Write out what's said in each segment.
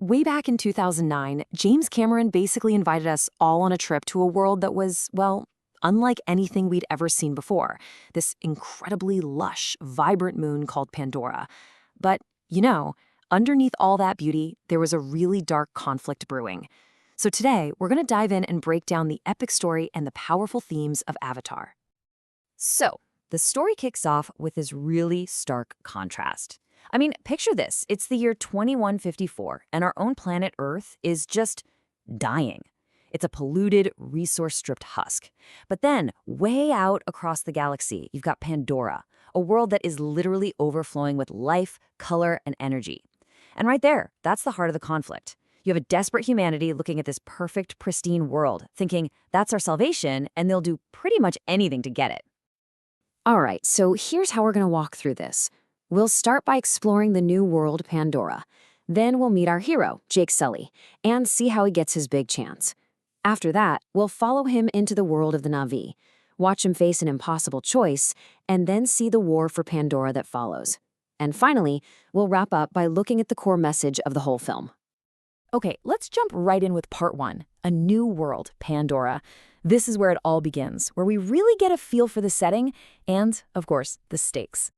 Way back in 2009, James Cameron basically invited us all on a trip to a world that was, well, unlike anything we'd ever seen before. This incredibly lush, vibrant moon called Pandora. But, underneath all that beauty, there was a really dark conflict brewing. So today, we're going to dive in and break down the epic story and the powerful themes of Avatar. So, the story kicks off with this really stark contrast. I mean, picture this. It's the year 2154, and our own planet Earth is just dying. It's a polluted, resource-stripped husk. But then, way out across the galaxy, you've got Pandora, a world that is literally overflowing with life, color, and energy. And right there, that's the heart of the conflict. You have a desperate humanity looking at this perfect, pristine world, thinking, that's our salvation, and they'll do pretty much anything to get it. All right, so here's how we're going to walk through this. We'll start by exploring the new world, Pandora. Then we'll meet our hero, Jake Sully, and see how he gets his big chance. After that, we'll follow him into the world of the Na'vi, watch him face an impossible choice, and then see the war for Pandora that follows. And finally, we'll wrap up by looking at the core message of the whole film. Okay, let's jump right in with part one, A New World, Pandora. This is where it all begins, where we really get a feel for the setting and, of course, the stakes.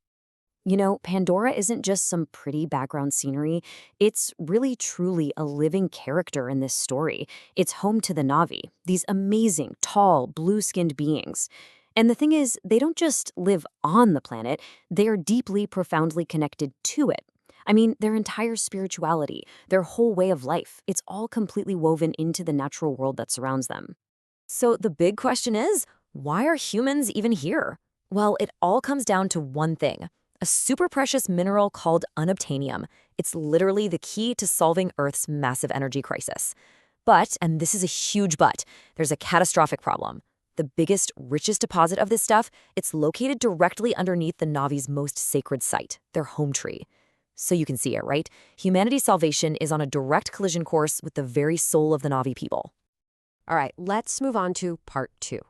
Pandora isn't just some pretty background scenery. It's really, truly a living character in this story. It's home to the Na'vi, these amazing, tall, blue-skinned beings. And the thing is, they don't just live on the planet, they are deeply, profoundly connected to it. I mean, their entire spirituality, their whole way of life, it's all completely woven into the natural world that surrounds them. So the big question is, why are humans even here? Well, it all comes down to one thing. A super precious mineral called unobtainium. It's literally the key to solving Earth's massive energy crisis. But, and this is a huge but, there's a catastrophic problem. The biggest, richest deposit of this stuff, it's located directly underneath the Na'vi's most sacred site, their home tree. So you can see it, right? Humanity's salvation is on a direct collision course with the very soul of the Na'vi people. All right, let's move on to part two.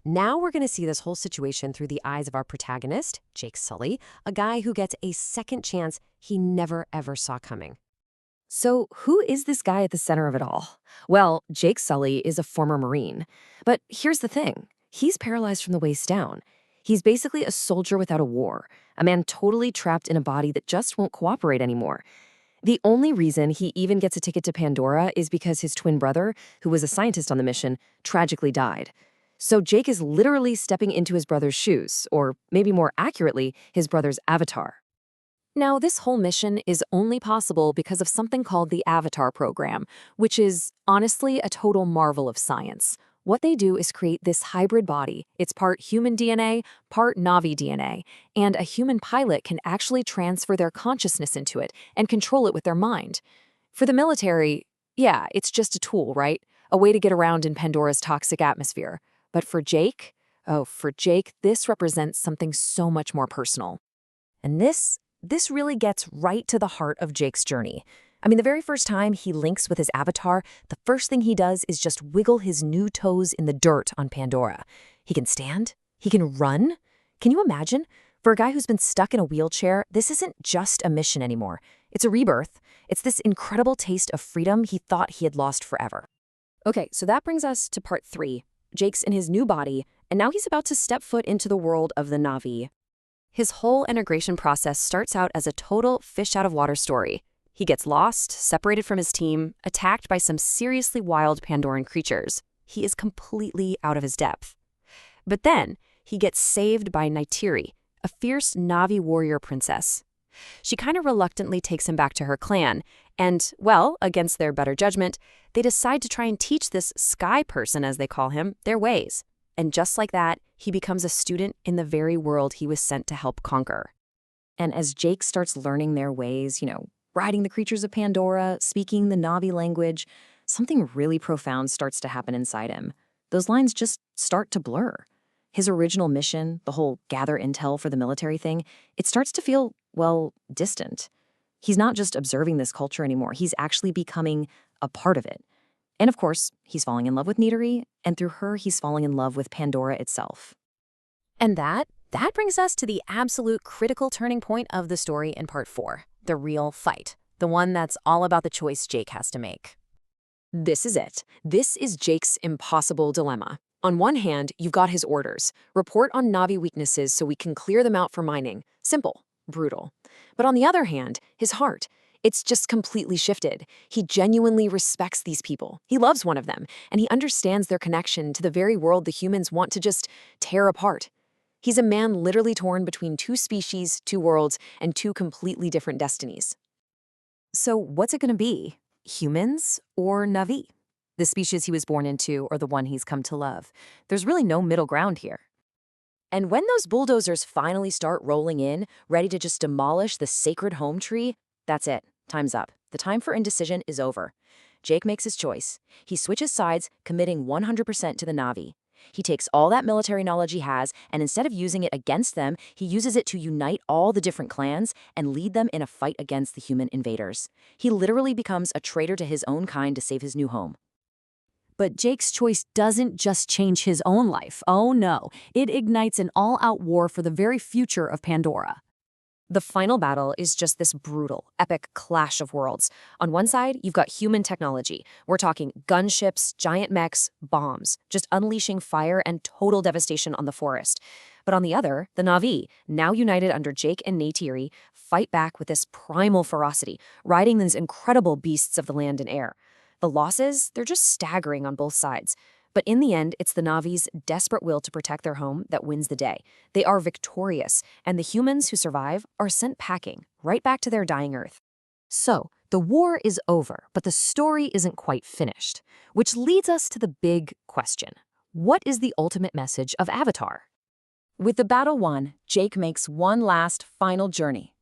Now we're going to see this whole situation through the eyes of our protagonist, Jake Sully, a guy who gets a second chance he never ever saw coming. So who is this guy at the center of it all? Well, Jake Sully is a former Marine. But here's the thing. He's paralyzed from the waist down. He's basically a soldier without a war, a man totally trapped in a body that just won't cooperate anymore. The only reason he even gets a ticket to Pandora is because his twin brother, who was a scientist on the mission, tragically died. So Jake is literally stepping into his brother's shoes, or maybe more accurately, his brother's avatar. Now, this whole mission is only possible because of something called the Avatar program, which is, honestly, a total marvel of science. What they do is create this hybrid body. It's part human DNA, part Na'vi DNA, and a human pilot can actually transfer their consciousness into it and control it with their mind. For the military, yeah, it's just a tool, right? A way to get around in Pandora's toxic atmosphere. But for Jake, this represents something so much more personal. And this really gets right to the heart of Jake's journey. I mean, the very first time he links with his avatar, the first thing he does is just wiggle his new toes in the dirt on Pandora. He can stand. He can run. Can you imagine? For a guy who's been stuck in a wheelchair, this isn't just a mission anymore. It's a rebirth. It's this incredible taste of freedom he thought he had lost forever. Okay, so that brings us to part three. Jake's in his new body, and now he's about to step foot into the world of the Na'vi. His whole integration process starts out as a total fish-out-of-water story. He gets lost, separated from his team, attacked by some seriously wild Pandoran creatures. He is completely out of his depth. But then, he gets saved by Neytiri, a fierce Na'vi warrior princess. She kind of reluctantly takes him back to her clan, and, well, against their better judgment, they decide to try and teach this sky person, as they call him, their ways. And just like that, he becomes a student in the very world he was sent to help conquer. And as Jake starts learning their ways, riding the creatures of Pandora, speaking the Na'vi language, something really profound starts to happen inside him. Those lines just start to blur. His original mission, the whole gather intel for the military thing, it starts to feel, well, distant. He's not just observing this culture anymore, he's actually becoming a part of it. And of course, he's falling in love with Neytiri, and through her, he's falling in love with Pandora itself. And that brings us to the absolute critical turning point of the story in part 4, the real fight. the one that's all about the choice Jake has to make. This is it. This is Jake's impossible dilemma. On one hand, you've got his orders. Report on Na'vi weaknesses so we can clear them out for mining. Simple, brutal. But on the other hand, his heart. It's just completely shifted. He genuinely respects these people. He loves one of them, and he understands their connection to the very world the humans want to just tear apart. He's a man literally torn between two species, two worlds, and two completely different destinies. So what's it going to be? Humans or Na'vi? The species he was born into or the one he's come to love? There's really no middle ground here. And when those bulldozers finally start rolling in, ready to just demolish the sacred home tree, that's it. Time's up. The time for indecision is over. Jake makes his choice. He switches sides, committing 100% to the Na'vi. He takes all that military knowledge he has, and instead of using it against them, he uses it to unite all the different clans and lead them in a fight against the human invaders. He literally becomes a traitor to his own kind to save his new home. But Jake's choice doesn't just change his own life. Oh no, it ignites an all-out war for the very future of Pandora. The final battle is just this brutal, epic clash of worlds. On one side, you've got human technology. We're talking gunships, giant mechs, bombs, just unleashing fire and total devastation on the forest. But on the other, the Na'vi, now united under Jake and Neytiri, fight back with this primal ferocity, riding these incredible beasts of the land and air. The losses, they're just staggering on both sides. But in the end, it's the Na'vi's desperate will to protect their home that wins the day. They are victorious, and the humans who survive are sent packing right back to their dying Earth. So, the war is over, but the story isn't quite finished, which leads us to the big question. What is the ultimate message of Avatar? With the battle won, Jake makes one last, final journey.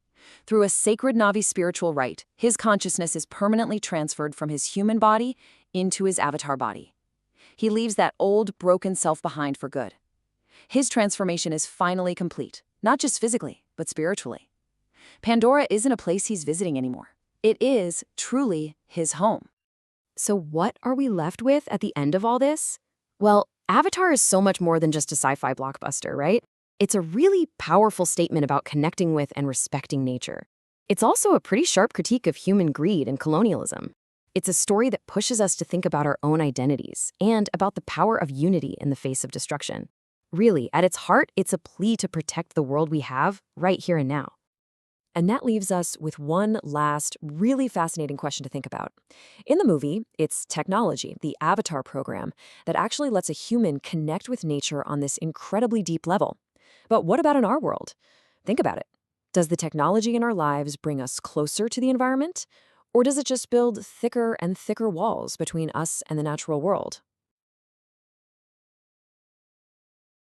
Through a sacred Na'vi spiritual rite, his consciousness is permanently transferred from his human body into his Avatar body. He leaves that old, broken self behind for good. His transformation is finally complete, not just physically, but spiritually. Pandora isn't a place he's visiting anymore. It is, truly, his home. So what are we left with at the end of all this? Well, Avatar is so much more than just a sci-fi blockbuster, right? It's a really powerful statement about connecting with and respecting nature. It's also a pretty sharp critique of human greed and colonialism. It's a story that pushes us to think about our own identities and about the power of unity in the face of destruction. Really, at its heart, it's a plea to protect the world we have right here and now. And that leaves us with one last, really fascinating question to think about. In the movie, it's technology, the Avatar program, that actually lets a human connect with nature on this incredibly deep level. But what about in our world? Think about it. Does the technology in our lives bring us closer to the environment? Or does it just build thicker and thicker walls between us and the natural world?